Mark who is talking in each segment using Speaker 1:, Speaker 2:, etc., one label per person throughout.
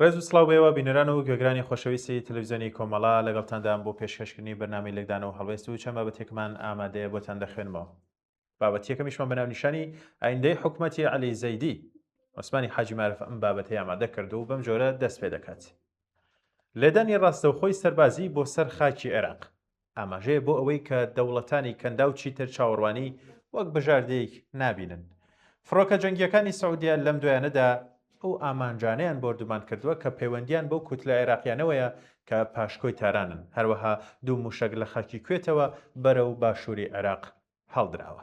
Speaker 1: ڕێز و سڵاوبێەوە بینەران و گوێگرانی خۆشەویستی تەلەڤیزیۆنی کۆمەڵا لەگەڵتاندام بۆ پێشکەشکردنی بەرنامەی لەگدانەوە هەڵوێست و چەند بابەتێکمان ئامادەیە بۆتان دەخوێنمەوە. بابەت یەکەمیشمان بەناونیشانی ئایندەی حکوومەتی عەلی زەیدی عوسمانی حاجی مارف ئەم بابەتەی ئامادە کرد و بەم جۆرە دەست پێ دەکات. لێدانی ڕاستەوخۆی سەربازی بۆ سەر خاکی عێراق ئاماژەیە بۆ ئەوەی کە دەوڵەتانی کەندا و چیتر چاوەڕوانی وەک بژاردەیەک نابینن. فڕۆکە جەنگیەکانی سەعودیە لەم دوایانەدا ئەو ئامانجانەیان بۆردومان کردووە کە پەیوەندیان بەو کوتلە عێراقیانەوەیە کە پاشکۆی تارانن، هەروەها دوو موشک لە خاکی کوێتەوە بەرەو باشووری عێراق هەڵدراوە.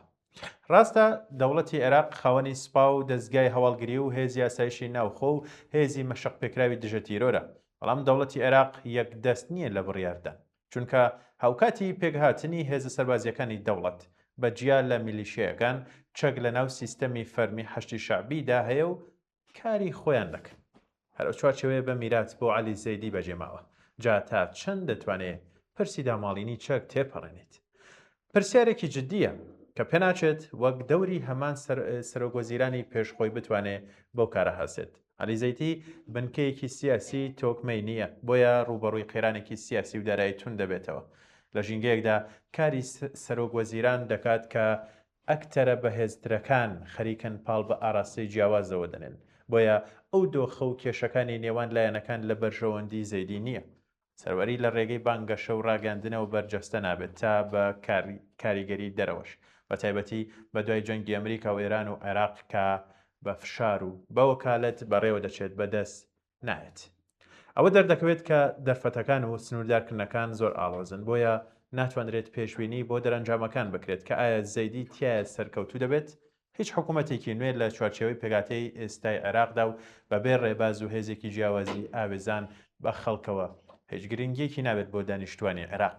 Speaker 1: ڕاستە دەوڵەتی عێراق خاوەنی سوپا و دەستگای هەواڵگری و هێزی یاسایشی ناوخۆ و هێزی مەشق پێکراوی دژە تیرۆرە، بەڵام دەوڵەتی عێراق یەک دەست نییە لە بڕیاردان، چونکە هاوکاتی پێکهاتنی هێزە سەربازیەکانی دەوڵەت بەجیا لە میلیشیەکان چەک لە ناو سیستەمی فەرمی حەشتی شەعبیدا هەیە و کاری خۆیان دەکەن. هەرو چوارچێوەیە بە میرات بۆ عەلی زەیدی بەجێماوە. جا تا چەند دەتوانێت پرسی داماڵینی چەک تێپەڕێنێت؟ پرسیارێکی جددیە کە پێناچێت وەک دەوری هەمان سەرۆکوەزیرانی پێشخۆی بتوانێت بەو کارە هەسێت. عەلی زەیدی بنکەیەکی سیاسی تۆکمەی نییە، بۆیە ڕوبەڕووی قێرانێکی سیاسی و دارایی تون دەبێتەوە. لە ژینگەیەکدا کاری سەرۆکوەزیران دەکات کە ئەکتەرە بەهێزترەکان خەریکن پاڵ بە ئاراستەی جیاوازەوە دەنێن، بۆیە ئەو دۆخە و کێشەکانی نێوان لایەنەکان لە بەرژەوەندی زەیدی نییە. سەروەری لە ڕێگەی بانگەشە و ڕاگەاندنەوە بەرجەستە نابێت تا بە کاریگەری دەرەوەش، بە تایبەتی بە دوای جەنگی ئەمریکا و ئێران و عێراق کە بە فشار و بە وەکالەت بەڕێوە دەچێت بەدەست نایەت. ئەوە دەردەکەوێت کە دەرفەتەکان و سنووردارکردنەکان زۆر ئاڵۆزن، بۆیە ناتوانرێت پێشبینی بۆ دەرەنجامەکان بکرێت کە ئایا زەیدی تایە سەرکەوتوو دەبێت. هیچ حکوومەتێکی نوێ لە چوارچێوەی پێگاتەی ئێستای عێراقدا و بەبێ ڕێباز و هێزێکی جیاوازی ئاوێزان بە خەڵکەوە هیچ گرنگیەکی نابێت بۆ دانیشتوانی عێراق.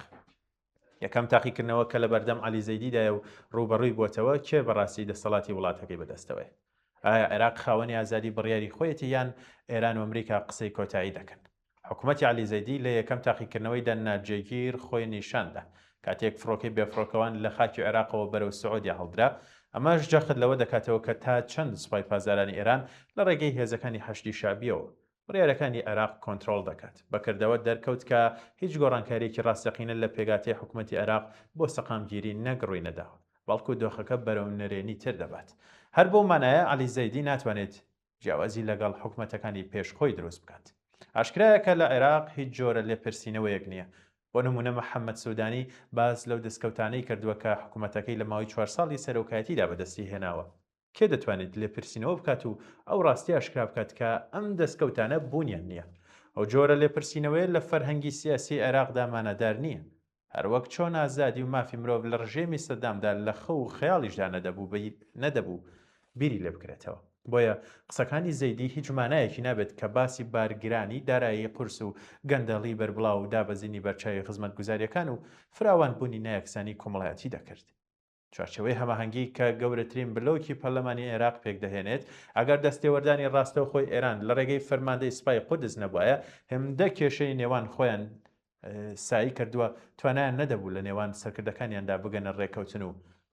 Speaker 1: یەکەم تاقیکردنەوە کە لە بەردەم عەلی زەیدیدایە و ڕوبەڕووی بۆتەوە کێ بەڕاستی دەسەڵاتی وڵاتەکەی بەدەستەوەی؟ ئایا عێراق خاوەنی ئازادی بڕیاری خۆیەتی یان ئێران و ئەمریکا قسەی کۆتایی دەکەن؟ حکوومەتی عەلی زەیدی لە یەکەم تاقیکردنەوەیدا ناجێگیر خۆی نیشاندا کاتێک فڕۆکەی بێفڕۆکەوان لە خاکی عێراقەوە بەرەو سعودیا هەڵدرا. ئەمەش جەخت لەوە دەکاتەوە کە تا چەند سوپای پازارانی ئێران لە ڕێگەی هێزەکانی حەشتی شابیەوە بڕیارەکانی عێراق کۆنتڕۆڵ دەکات. بەکردەوە دەرکەوت کە هیچ گۆڕانکاریەکی ڕاستەقینە لە پێگاتەی حکوومەتی عێراق بۆ سەقامگیری نەگڕووی نەداوە، بەڵکو دۆخەکە بەرەو نەرێنی تر دەبات. هەر بۆ مانایە عەلی زەیدی ناتوانێت جیاوازی لەگەڵ حکوومەتەکانی پێشخۆی دروست بکات. ئاشکرایەکە لە عێراق هیچ جۆرە لێپرسینەوەیەک نییە. بۆ نمونە مەحەممەد سوودانی باز لەو دەستکەوتانەی کردووە کە حکوومەتەکەی لە ماوەی 4 ساڵی سەرۆکایەتیدا بەدەستی هێناوە. کێ دەتوانێت لێپرسینەوە بکات و ئەو ڕاستی ئاشکرا بکات کە ئەم دەستکەوتانە بوونیان نییە؟ ئەو جۆرە لێپرسینەوەی لە فەرهەنگی سیاسی عێراقدا مانەدار نییە. هەروەک چۆن ئازادی و مافی مرۆڤ لە ڕژێمی سەدامدا لە خەو و خەیاڵیشدا نەدەبوو بیری لێ بکرێتەوە. بۆیە قسەکانی زەیدی هیچ مانایەکی نابێت کە باسی بارگرانی دارایی قورس و گەندەڵی بەربڵاو و دابەزینی بەرچاوی خزمەتگوزاریەکان و فراوانبوونی نایەکسانی کۆمەڵایەتی دەکرد. چوارچێوەی هەماهەنگی کە گەورەترین بلۆکی پەرلەمانی عێراق پێک دەهێنێت ئەگەر دەستێوەردانی ڕاستەوخۆی ئێران لە ڕێگەی فەرماندەی سوپای قودس نەبووایە، هێمدە کێشەی نێوان خۆیان سایی کردووە توانیان نەدەبوو لە نێوان سەرکردەکانیاندا بگەنە ڕێکەوتن و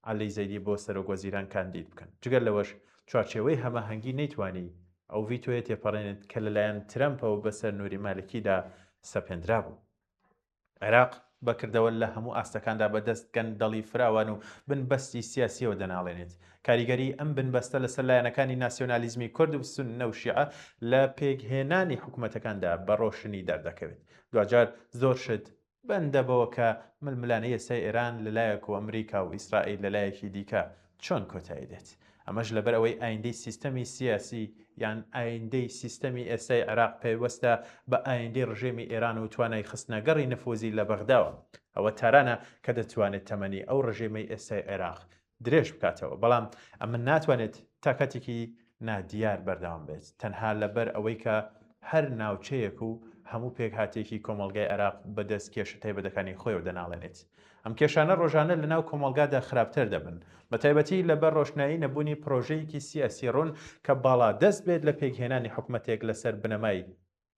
Speaker 1: عەلی زەیدی بۆ سەرۆکوەزیران کاندید بکەن. جگەر لەوەش چوارچێوەی هەماهەنگی نەیتوانی ئەو ڤیتۆیە تێپەڕێنێت کە لەلایەن ترەمپەوە بەسەر نووری مالکیدا سەپێنرا بوو. عێراق بەکردەوە لە هەموو ئاستەکاندا بەدەست گەندەڵی فراوان و بنبەستی سیاسیەوە دەناڵێنێت. کاریگەری ئەم بنبەستە لەسەر لایەنەکانی ناسیۆنالیزمی کورد و سوننە و شیعە لە پێکهێنانی حکوومەتەکاندا بە ڕۆشنی دەردەکەوێت. دوجار زۆر شت بەندەبەوە کە ململانەی ئێستای ئێران لەلایەک و ئەمریکا و ئیسرائیل لەلایەکی دیکە چۆن کۆتایی دێت. ئەمەش لەبەر ئەوەی ئایندەی سیستەمی سیاسی یان ئایندەی سیستەمی ئێستای عێراق پێوەستە بە ئایندەی ڕژێمی ئێران و توانای خستنەگەڕی نەفۆزی لە بەغداوە. ئەوە تارانە کە دەتوانێت تەمەنی ئەو ڕژێمەی ئێستای عێراق درێژ بکاتەوە، بەڵام ئەمە ناتوانێت تاکەتێکی نادیار بەردەوام بێت تەنها لەبەر ئەوەی کە هەر ناوچەیەک و هەموو پێکهاتێکی کۆمەڵگای عێراق بەدەست کێشە تایبەتەکانی خۆیەوە دەناڵێنێت. ئەم کێشانە ڕۆژانە لە ناو کۆمەڵگادا خراپتر دەبن، بە تایبەتی لەبەر ڕۆشنایی نەبوونی پرۆژەیەکی سیاسی ڕوون کە باڵا دەست بێت لە پێکهێنانی حکوومەتێک لەسەر بنەمای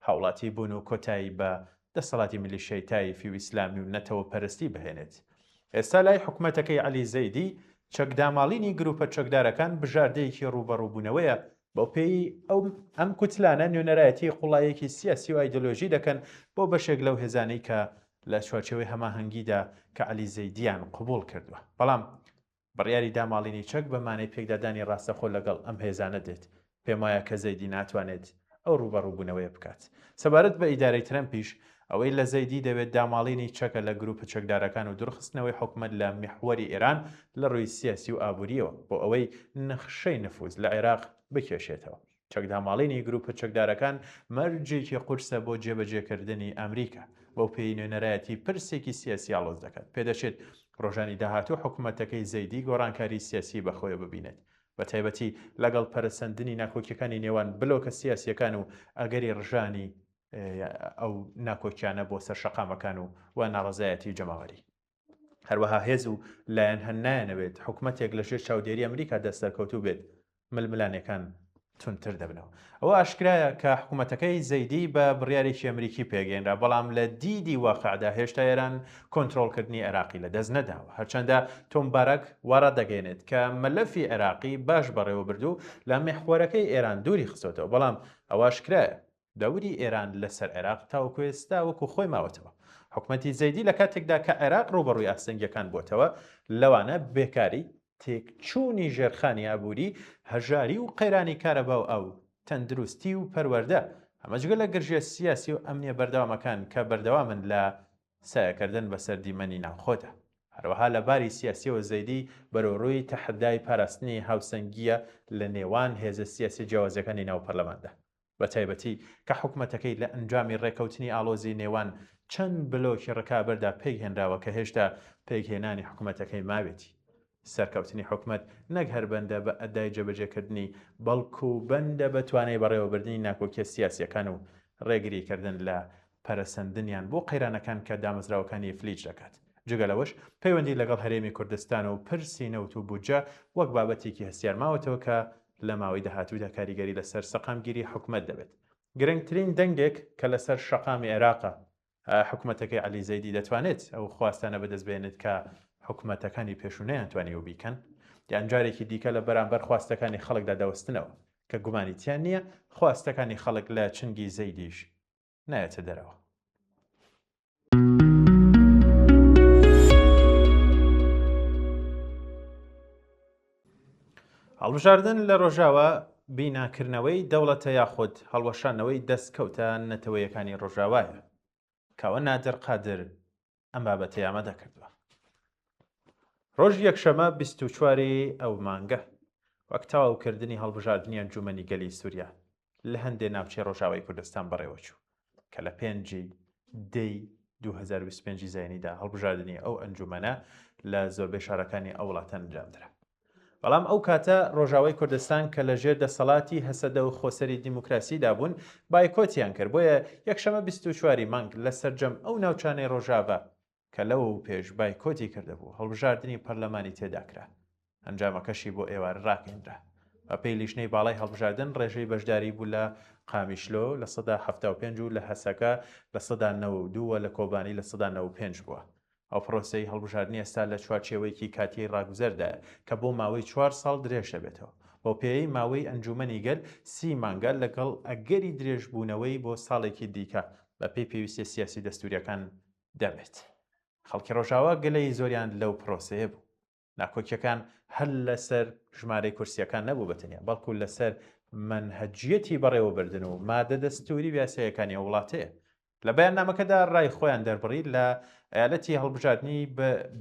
Speaker 1: هاوڵاتی بوون و کۆتایی بە دەسەڵاتی میلیشیای تایفی و ئیسلامی و نەتەوە پەرستی بهێنێت. ئێستا لای حکوومەتەکەی عەلی زەیدی چەکداماڵینی گروپە چەکدارەکان بژاردەیەکی ڕوبەڕووبوونەوەیە بۆ پێی ئەم کوتلانە نوێنەرایەتی قوڵایەکی سیاسی و ئایدۆلۆژی دەکەن بۆ بەشێک لەو هێزانەی کە لە چوارچێوەی هەماهەنگیدا کە عەلی زەیدیان قبوڵ کردووە. بەڵام بڕیاری داماڵینی چەک بەمانەی پێکدادانی ڕاستەخۆ لەگەڵ ئەم هێزانە دێت. پێم وایە کە زەیدی ناتوانێت ئەو ڕوبەڕووبوونەوەی بکات. سەبارەت بە ئیدارەی ترەمپیش ئەوەی لە زەیدی دەوێت داماڵینی چەکە لە گروپە چەکدارەکان و دوورخستنەوەی حکومەت لە میحوەری ئێران لە ڕووی سیاسی و ئابووریەوە بۆ ئەوەی نەخشەی نفوز لە عێراق بکێشێتەوە. چەکداماڵینی گروپە چەکدارەکان مەرجێکی قورسە بۆ جێبەجێکردنی ئەمریکا بۆ پێی نوێنەرایەتی پرسێکی سیاسی ئاڵۆز دەکات. پێدەچێت ڕۆژانی داهاتوو حکومەتەکەی زەیدی گۆڕانکاری سیاسی بەخۆیە ببینێت، بە تایبەتی لەگەڵ پەرسەندنی ناکۆکیەکانی نێوان بلۆکە سیاسیەکان و ئەگەری ڕژانی ئەو ناکۆکیانە بۆ سەر شەقامەکان و ناڕەزایەتی جەماوەری. هەروەها هێز و لایەن هەنایەنەوێت حکومەتێک لەژێر چاودێری ئەمریکا دەستەرکەوتوو بێت ململانەکان تونتر دەبنەوە. ئەوە ئاشکرایە کە حکومەتەکەی زەیدی بە بڕیارێکی ئەمریکی پێگەێنرا، بەڵام لە دیدی واقعدا هێشتا ئێران کۆنتڕۆڵکردنی عێراقی لە دەست نەداوە، هەرچەندە تۆم بارەک وارە دەگەێنێت کە مەلەفی عێراقی باش بەڕێوە بردوو لە مێحوەرەکەی ئێران دووری خستۆتەوە، بەڵام ئەوە ئاشکرایە دەوری ئێران لەسەر عێراق تاوەکو ئێستا وەکو خۆی ماوەتەوە. حکومەتی زەیدی لە کاتێکدا کە عێراق ڕوبەڕووی ئاسەنگیەکان بووتەوە، لەوانە بێکاری، تێکچوونی ژێرخانی ئابووری، هەژاری و قەیرانی کارەبا و ئەو تەندروستی و پەروەردە ئەمەجگە لە گرژێ سیاسی و ئەمنیە بەردەوامەکان کە بەردەوامن لە سایەکردن بەسەر دیمەنی ناوخۆدا. هەروەها لە باری سیاسیەوە زەیدی بەرەوڕووی تەحەدای پاراستنی هاوسەنگیە لە نێوان هێزە سیاسی جیاوازەکانی ناو پەرلەماندا، بە تایبەتی کە حکومەتەکەی لە ئەنجامی ڕێکەوتنی ئاڵۆزی نێوان چەند بلۆکی ڕکابەردا پێکهێنراوە کە هێشتا پێکهێنانی حکومەتەکەی ماوێتی. سەرکەوتنی حکومەت نەک هەر بەندە بە ئەدای جێبەجێکردنی بەڵکو بەندە بە توانای بەڕێوەبردننی ناکۆکیە سیاسیەکان و ڕێگریکردن لە پەرسەندنیان بۆ قەیرانەکان کە دامەزراوەکانی فلیج دەکات. جگەلەوەش پەیوەندی لەگەڵ هەرێمی کوردستان و پرسی نەوت و بودجە وەک بابەتێکی هەستیار ماوەتەوە کە لە ماوەی داهاتوودا کاریگەری لەسەر سەقامگیری حکومەت دەبێت. گرنگترین دەنگێک کە لەسەر شەقامی عێراقە، حکومەتەکەی عەلی زەیدی دەتوانێت ئەو خواستانە بەدەستبێنێت کە حکومەتەکانی پێشوونەیان توانی و بیکەن، یان جارێکی دیکە لە بەرامبەر خواستەکانی خەڵکدا دەوەستنەوە کە گومانی تیان نییە خواستەکانی خەڵک لە چنگی زەیدیش نایەتە دەرەوە. هەڵبژاردن لە ڕۆژاوە بیناکردنەوەی دەوڵەتە یاخود هەڵوەشانەوەی دەستکەوتە نەتەوەیەکانی ڕۆژاوایە کەوە نادر قادر ئەم بابەتەی ئامادە کردووە. ڕۆژ یەکشەمە 24 ئەو مانگە وەک تەواوکردنی هەڵبژاردننی ئەنجومەنی گەلی سووریا لە هەندێک ناوچەی ڕۆژاوای کوردستان بەڕێوەچوو کە لە 5 دەی 2025 زاینیدا هەڵبژاردننی ئەو ئەنجومەنە لە زۆربەی شارەکانی ئەو وڵاتە ئەنجامدرا. بەڵام ئەو کاتە ڕۆژاوای کوردستان کە لە ژێر دەسەڵاتی هەسەدە و خۆسەری دیموکراسیدا بوون بایکۆتیان کرد، بۆیە یەکشەمە 24 مانگ لە سەرجەم ئەو ناوچانەی ڕۆژاوە کە لەوە پێش بایکۆتی کردهبوو هەڵبژاردننی پەرلەمانی تێداکرا. ئەنجامەکەشی بۆ ئێوارە ڕاکێنرا. بە پێی لیژنەی باڵای هەڵبژاردن ڕێژەی بەشداری بوو لە قامیشلۆ لە 75 و لە هەسەکە لە 92 و لە کۆبانی لە 95 بووە. ئەو پرۆسەی هەڵبژاردننی ئێستا لە چوارچێوەیەکی کاتی ڕاگوزەردایە کە بۆ ماوەی 4 ساڵ درێژ دەبێتەوە. بۆ پێی ماوەی ئەنجومەنی گەل 30 مانگە لەگەڵ ئەگەری درێژبوونەوەی بۆ ساڵێکی دیکە بە پێی پێویستی سیاسی دەستوریەکان دەبێت. خەڵکی ڕۆژاوا گەلەی زۆریان لەو پرۆسەیە بوو. ناکۆکیەکان هەر لەسەر ژمارەی کورسیەکان نەبوو بەتەنیا، بەڵکو لەسەر منهەجیەتی بەڕێوەبردن و مادە دەستوری یاساییەکانی وڵاتەیە. لە بەیاننامەکەدا ڕای خۆیان دەربڕی لە ئەیالەتی هەڵبژاردننی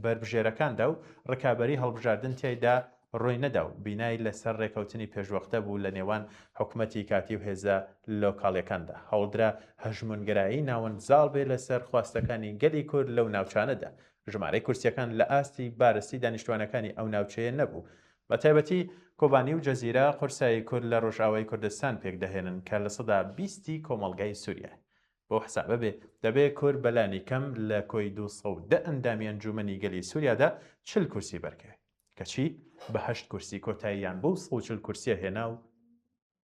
Speaker 1: بربژێرەکاندا و ڕکابەری هەڵبژاردن تیایدا ڕۆی نەدا و بینایی لەسەر ڕێکەوتنی پێشوەختە بوو لە نێوان حکومەتی کاتی و هێزە لۆکاڵیەکاندا. هەوڵدرا هەژمونگرایی ناوەندزاڵ بێ لەسەر خواستەکانی گەلی کورد لەو ناوچانەدا. ژمارەی کورسیەکان لە ئاستی بارەسی دانیشتوانەکانی ئەو ناوچەیە نەبوو. بە تایبەتی کۆبانی و جەزیرە قورسایی کورد لە ڕۆژاوای کوردستان پێک دەهێنن کە لە 20 کۆمەڵگای سووریا. بۆ حسابە بێ دەبێ کورد بەلانی کەم لە کۆی 210 ئەندامی ئەنجومەنی گەلی سووریادا 40 کورسی بەرکەوێت کەچی بە 8 کورسی کۆتاییان بۆ 140 کورسیە هێنا و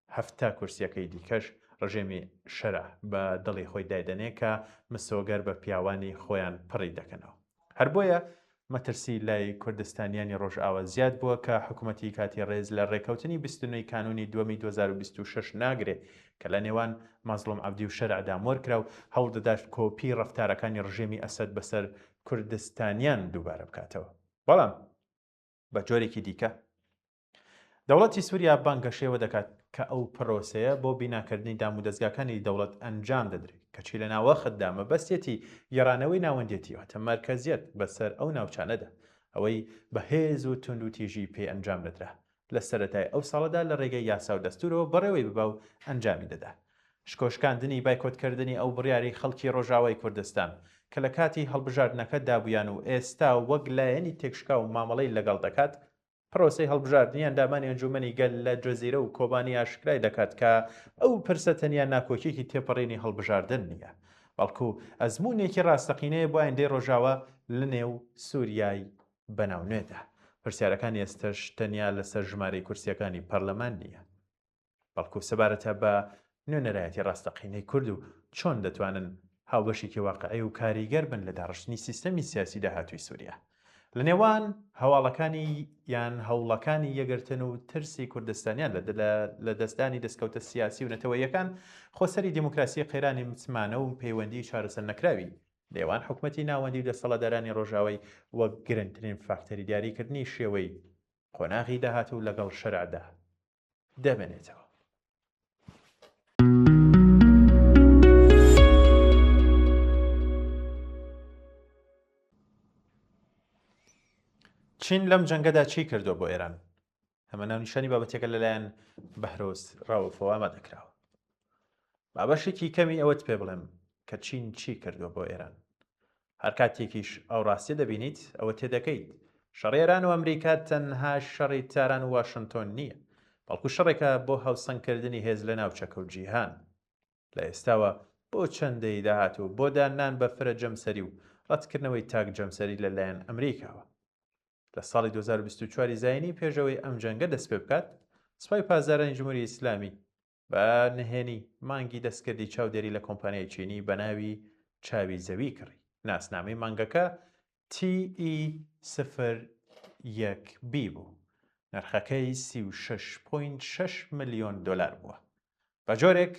Speaker 1: 70 کورسیەکەی دیکەش ڕژێمی شەرە بە دڵی خۆی دایدەنێ کە مسۆگەر بە پیاوانی خۆیان پڕی دەکەنەوە. هەر بۆیە مەترسی لای کوردستانیانی ڕۆژئاوا زیاد بووە کە حکوومەتی کاتی ڕێز لە ڕێکەوتنی 29 کانونی دووەمی 2026 ناگرێت کە لە نێوان مەزڵوم عەبدی و شەرعدا مۆرکرا و هەوڵ دەدات کۆپی ڕەفتارەکانی ڕژێمی ئەسەد بەسەر کوردستانیان دووبارە بکاتەوە. بەڵام بە جۆرێکی دیکە دەوڵەتی سووریا بانگەشێوە دەکات کە ئەو پرۆسەیە بۆ بیناکردنی دامودەستگاکانی دەوڵەت ئەنجام دەدرێت کەچی لە ناوەخدا مەبەستێتی گەڕانەوەی ناوەندێتی واتە مەرکەزیەت بەسەر ئەو ناوچانەدا ئەوەی بەهێز و تونند و تیژی پێ ئەنجام دەدرا لە سەرەتای ئەو ساڵەدا لە ڕێگەی یاسا و دەستورەوە بەڕێوەی ببا و ئەنجامی دەدا. شکۆشکاندنی بایکۆتکردنی ئەو بڕیاری خەڵکی ڕۆژاوای کوردستان کە لە کاتی هەڵبژاردنەکە دابوویان و ئێستا وەک لایەنی تێکشکا و مامەڵەی لەگەڵ دەکات پرۆسەی هەڵبژاردننی ئەندامانی ئەنجومەنی گەل لە جەزیرە و کۆبانی ئاشکرای دەکات کە ئەو پرسە تەنیا ناکۆکیێکی تێپەڕێنی هەڵبژاردن نییە بەڵکو ئەزموونێکی ڕاستەقینەیە بۆ ئایندەی ڕۆژاوە لە نێو سووریای بەناونوێدا. پرسیارەکان ئێستش تەنیا لەسەر ژمارەی کورسیەکانی پەرلەمان نییە بەڵکو سەبارەتە بە نوێنەرایەتی ڕاستەقینەی کورد و چۆن دەتوانن هاوبەشێکی واقعی و کاریگەر بن لە داڕشتنی سیستەمی سیاسی داهاتووی سووریا. لە نێوان هەواڵەکانی یان هەوڵەکانی یەگرتن و ترسی کوردستانیان لە دەستدانی دەستکەوتە سیاسی و نەتەوەیەکان خۆسەری دیموکراسی قێرانی متمانە و پەیوەندی چارەسەر نەکراوی لێوان حکومەتی ناوەندی و دەسەڵاتدارانی ڕۆژاوای وەک گرنگترین فاکتەری دیاریکردنی شێوەی قۆناغی داهاتوو لەگەڵ شەرعدا دەبێنێتەوە. چین لەم جەنگەدا چی کردو بۆ ئێران؟ ئەمە ناونیشانی بابەتێکە لەلایەن بەهرۆز ڕاوفەوە ئامادە کراوە. بابەشێکی کەمی ئەوەت پێ بڵێم کە چین چی کردو بۆ ئێران. هەر کاتێکیش ئەو ڕاستی دەبینیت ئەوە تێدەکەیت شەڕی ئێران و ئەمریکا تەنها شەڕی تاران و واشنتۆن نییە بەڵکو شەڕێکە بۆ هەوسەنگکردنی هێز لە ناوچەکە و جیهان. لە ئێستاوە بۆ چەندەی داهاتوو بۆ دانان بە فرە جەمسەری و ڕەتکردنەوەی تاک جەمسەری لەلایەن ئەمریکاوە. لە ساڵی 2024 زاینی پێشەوەی ئەم جەنگە دەست پێ بکات سوپای پازارانی جمهوری ئیسلامی بە نهێنی مانگی دەستکردی چاودێری لە کۆمپانیای چینی بە ناوی چاوی زەوی کڕی. ناسنامەی مانگەکە TE01B بوو. نرخەکەی 36.6 ملیۆن دلار بووە. بە جۆرێک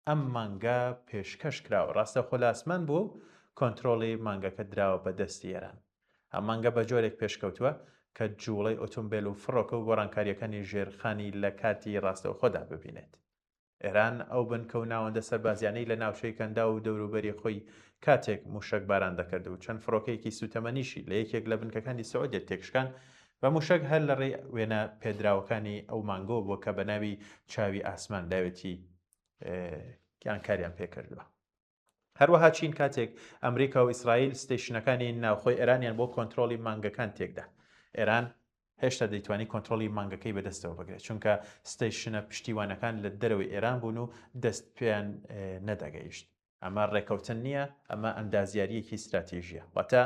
Speaker 1: ئەم مانگە پێشکەش کراوە ڕاستەوخۆ لە ئاسمان بوو کۆنتڕۆڵی مانگەکە دراوە بە دەستی ئێران. ئەم مانگە بە جۆرێک پێشکەوتووە کە جوڵەی ئۆتۆمبیل و فڕۆکە و گۆڕانکاریەکانی ژێرخانی لە کاتی ڕاستەوخۆدا ببینێت. ئێران ئەو بنکە و ناوەندە سەربازیانەی لە ناوچەی کەندا و دەوروبەری خۆی کاتێک موشک باران دەکرد و چەند فڕۆکەیەکی سوتەمەنیشی لە یەکێک لە بنکەکانی سعودێت تێکشکان بە موشک هەر لە ڕێی وێنە پێدراوەکانی ئەو مانگۆ بووە کە بە ناوی چاوی ئاسمان داوێتی کیانکاریان پێکردووە. هەروەها چین کاتێک ئەمریکا و ئیسرائیل ستیشنەکانی ناوخۆی ئێرانیان بۆ کۆنتڕۆڵی مانگەکان تێکدا. ئێران هێشتا دەیتوانی کۆنتڕۆڵی مانگەکەی بەدەستەوە بگرێت چونکە ستیشنە پشتیوانەکان لە دەرەوەی ئێران بوون و دەست پێیان نەدەگەیشت. ئەمە ڕێکەوتن نییە، ئەمە ئەندازیاریەکی استراتیژیە. واتە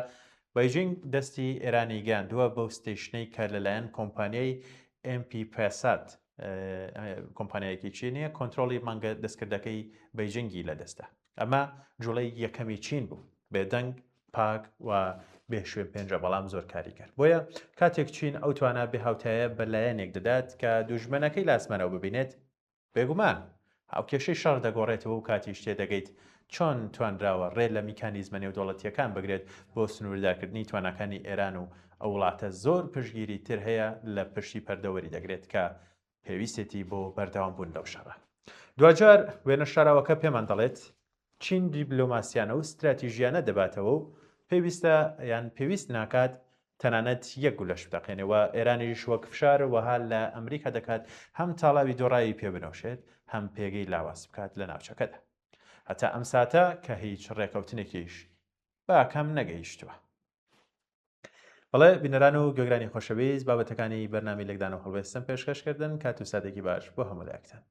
Speaker 1: بەیجینگ دەستی ئێرانی گاندووە بەو ستیشنەی کە لەلایەن کۆمپانیای MP پاسات کۆمپانیایەکی چینیە کۆنتڕۆڵی مانگە دەستکردەکەی بەیجینگی لەدەستە. ئەمە جوڵەی یەکەمی چین بوو بێدەنگ پاک و بێشوێن پێنجە بەڵام زۆر کاریگەر. بۆیە کاتێک چین ئەو توانە بێهاوتایە بەلایەنێک دەدات کە دوژمنەکەی لە ئاسمانەوە ببینێت بێگومان هاوکێشەی شەڕ دەگۆڕێتەوە و کاتیش تێدەگەیت چۆن توانراوە ڕێ لە میکانیزمە نێودەوڵەتیەکان بگرێت بۆ سنوورداکردنی توانەکانی ئێران و ئەو وڵاتە زۆر پشتگیری تر هەیە لە پشتی پەردەوەری دەگرێت کە پێویستێتی بۆ بەردەوام بوون لەو شەڕە. دوجار وێنە شاراوەکە پێمان دەڵێت چین دیبلۆماسیانە و استراتیژیانە دەباتەوە و پێویست ناکات تەنانەت یەک گولەش بدەقێنەوە ئێرانیش وەک فشار وەها لە ئەمریکا دەکات هەم تاڵاوی دۆڕایی پێ بنەوشێت هەم پێگەی لاواز بکات لە ناوچەکەدا. هەتا ئەم ساتە کە هیچ ڕێکەوتنێکیش باکەم نەگەیشتووە. بەڵێ بینەران و گوێگرانی خۆشەویست بابەتەکانی بەرنامەی لەگدان و هەڵوێستن پێشکەشکردن کات و سادێکی باش بۆ هەموو لایەکتان.